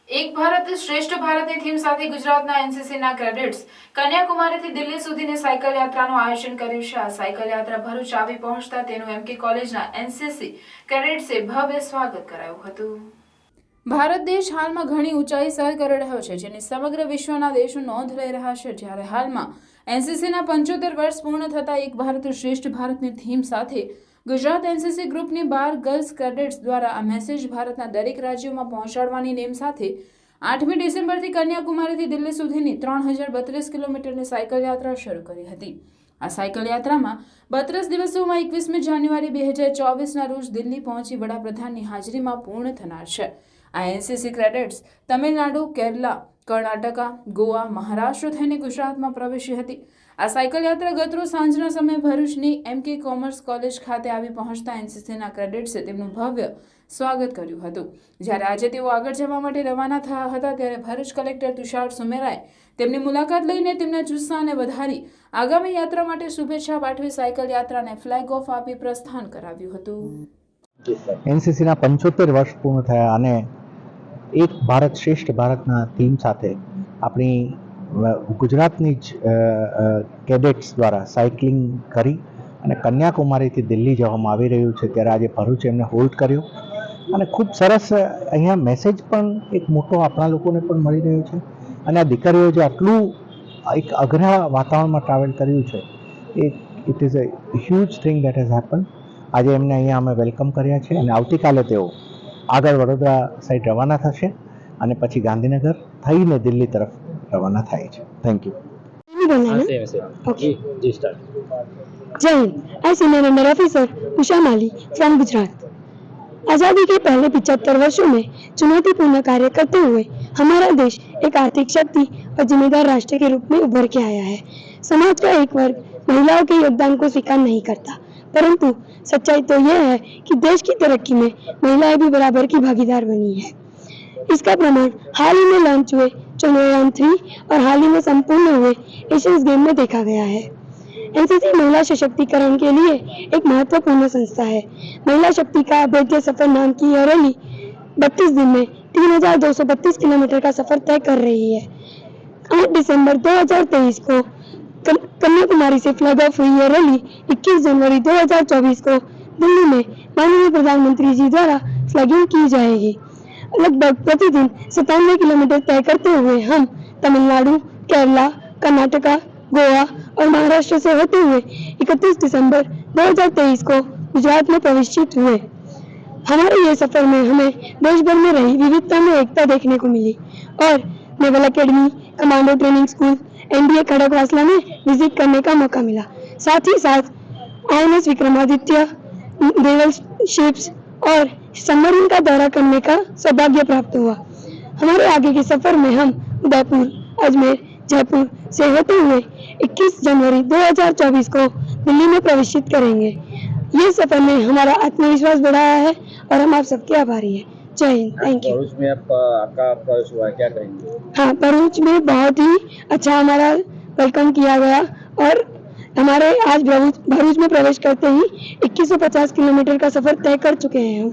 એક ભારત શ્રેષ્ઠ ભારતની થીમ સાથે ગુજરાતના એનસીસીના કેડેટ્સ કન્યાકુમારીથી દિલ્હી સુધીની સાયકલ યાત્રાનું આયોજન કર્યું છે। આ સાયકલ યાત્રા ભરૂચ આવી પહોંચતા તેનું એમકે કોલેજના એનસીસી કેડેટ્સે ભવ્ય સ્વાગત કરાયું હતું। ભારત દેશ હાલમાં ઘણી ઊંચાઈ સર કરી રહ્યો છે, જેની સમગ્ર વિશ્વના દેશો નોંધ લઈ રહ્યા છે। જ્યારે હાલમાં એનસીસીના 75 વર્ષ પૂર્ણ થતા એક ભારત શ્રેષ્ઠ ભારતની થીમ સાથે ગુજરાત એનસીસી ગ્રુપની 12 ગર્લ્સ કેડેટ્સ દ્વારા આ મેસેજ ભારતના દરેક રાજ્યોમાં પહોંચાડવાની નેમ સાથે 8મી ડિસેમ્બરથી કન્યાકુમારીથી દિલ્હી સુધીની 3032 કિલોમીટરની સાયકલ યાત્રા શરૂ કરી હતી। આ સાયકલ યાત્રામાં 32 દિવસોમાં 21મી જાન્યુઆરી 2024ના રોજ દિલ્હી પહોંચી વડાપ્રધાનની હાજરીમાં પૂર્ણ થનાર છે। આ એનસીસી કેડેટ્સ તમિલનાડુ, કેરલા, કર્ણાટકા, ગોવા, મહારાષ્ટ્ર થઈને ગુજરાતમાં પ્રવેશી હતી। આ સાયકલ યાત્રા ગતરોજ સાંજના સમયે ભરૂચની એમકે કોમર્સ કોલેજ ખાતે આવી પહોંચતા એનસીસીના કેડેટ્સે તેમનું ભવ્ય સ્વાગત કર્યું હતું। જ્યારે આજે તેઓ આગળ જવા માટે રવાના થયા હતા ત્યારે ભરૂચ કલેક્ટર તુષાર સુમેરાએ તેમની મુલાકાત લઈને તેમના જુસ્સાને વધારી આગામી યાત્રા માટે શુભેચ્છા પાઠવી સાયકલ યાત્રાને ફ્લેગ ઓફ આપી પ્રસ્થાન કરાવ્યું હતું। એનસીસીના 75 વર્ષ પૂર્ણ થયા અને એક ભારત શ્રેષ્ઠ ભારતના થીમ સાથે આપણી ગુજરાતની જ કેડેટ્સ દ્વારા સાયકલિંગ કરી અને કન્યાકુમારીથી દિલ્હી જવામાં આવી રહ્યું છે, ત્યારે આજે ભરૂચ એમને હોલ્ડ કર્યો અને ખૂબ સરસ અહીંયા મેસેજ પણ એક મોટો આપણા લોકોને પણ મળી રહ્યો છે। અને આ દીકરીઓ જે આટલું એક અઘરા વાતાવરણમાં ટ્રાવેલ કર્યું છે એ it is a huge thing that has happen. આજે એમને અહીંયા અમે વેલકમ કર્યા છે અને આવતીકાલે તેઓ આગળ વડોદરા સાઈડ રવાના થશે અને પછી ગાંધીનગર થઈને દિલ્હી તરફ रवाना થાય છે। Thank you. जय हिंद। I senior under officer Usha Mali from Gujarat. आज़ादी के पहले 75 वर्षों में चुनौतीपूर्ण कार्य करते हुए हमारा देश एक आर्थिक शक्ति और जिम्मेदार राष्ट्र के रूप में उभर के आया है। समाज का एक वर्ग महिलाओं के योगदान को स्वीकार नहीं करता, परंतु सच्चाई तो यह है कि देश की तरक्की में महिलाएं भी बराबर की भागीदार बनी है। इसका प्रमाण हाल ही में लॉन्च हुए चंद्रयान 3 और हाल ही में संपूर्ण हुए एशियंस गेम में देखा गया है। एनसीसी महिला सशक्तिकरण के लिए एक महत्वपूर्ण संस्था है। महिला शक्ति का अभेद्य सफर नाम की यह रैली 32 दिन में 3232 किलोमीटर का सफर तय कर रही है। 8 दिसंबर 2023 को कन्याकुमारी से फ्लैग ऑफ हुई यह रैली 21 जनवरी 2024 को दिल्ली में माननीय प्रधानमंत्री जी द्वारा फ्लैगिंग की जाएगी। लगभग प्रतिदिन 97 किलोमीटर तय करते हुए हम तमिलनाडु, केरला, कर्नाटका, गोवा और महाराष्ट्र से होते हुए 31 दिसंबर 2023 को गुजरात में प्रवेशित हुए। हमारे ये सफर में हमें देश भर में रही विविधता में एकता देखने को मिली और naval academy, commando training school, NDA Khadakwasla में विजिट करने का मौका मिला। साथ ही साथ आईएनएस विक्रमादित्य, नेवल शिप्स और सबमरीन का दौरा करने का सौभाग्य प्राप्त हुआ। हमारे आगे के सफर में हम उदयपुर, अजमेर, जयपुर से होते हुए 21 जनवरी 2024 को दिल्ली में प्रवेशित करेंगे। ये सफर में हमारा आत्मविश्वास बढ़ाया है और हम आप सबके आभारी हैं। जय हिंद। Thank you. भरूच में आपका प्रवेश हुआ है, क्या करेंगे? हाँ, भरूच में बहुत ही अच्छा हमारा वेलकम किया गया और हमारे आज भरूच में प्रवेश करते ही 2150 किलोमीटर का सफर तय कर चुके हैं हम।